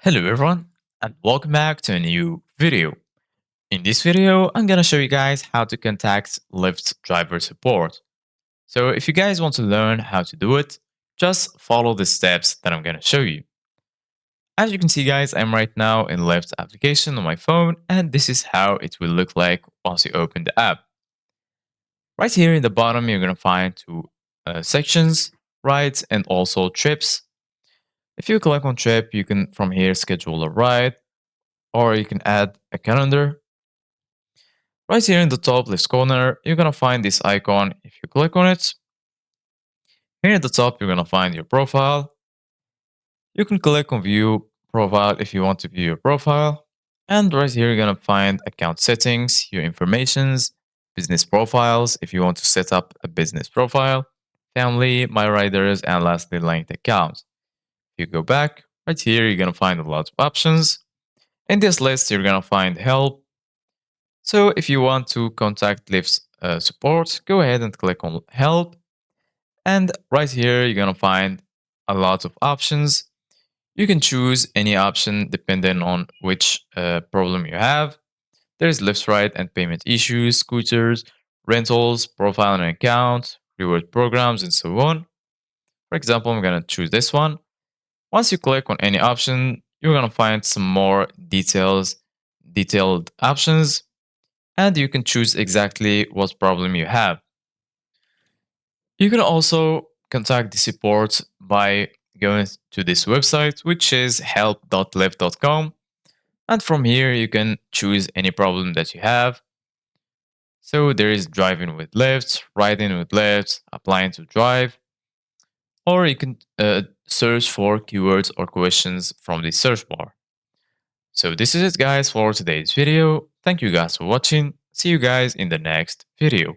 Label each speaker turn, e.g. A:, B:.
A: Hello everyone and welcome back to a new video. In this video, I'm gonna show you guys how to contact Lyft driver support. So if you guys want to learn how to do it, just follow the steps that I'm gonna show you. As you can see guys, I'm right now in Lyft application on my phone and this is how it will look like once you open the app. Right here in the bottom, you're gonna find two sections, rides and also trips. If you click on trip, you can from here schedule a ride or you can add a calendar. Right here in the top left corner, you're gonna find this icon. If you click on it, here at the top, you're gonna find your profile. You can click on view profile if you want to view your profile. And right here, you're gonna find account settings, your informations, business profiles if you want to set up a business profile, family, my riders, and lastly, linked accounts. If you go back, right here, you're gonna find a lot of options. In this list, you're gonna find help. So if you want to contact Lyft's support, go ahead and click on help. And right here, you're going to find a lot of options. You can choose any option depending on which problem you have. There's Lyft's ride and payment issues, scooters, rentals, profile and account, reward programs, and so on. For example, I'm going to choose this one. Once you click on any option, you're going to find some more detailed options and you can choose exactly what problem you have. You can also contact the support by going to this website, which is help.lyft.com. And from here, you can choose any problem that you have. So there is driving with Lyft, riding with Lyft, applying to drive, or you can search for keywords or questions from the search bar. So this is it guys for today's video. Thank you guys for watching. See you guys in the next video.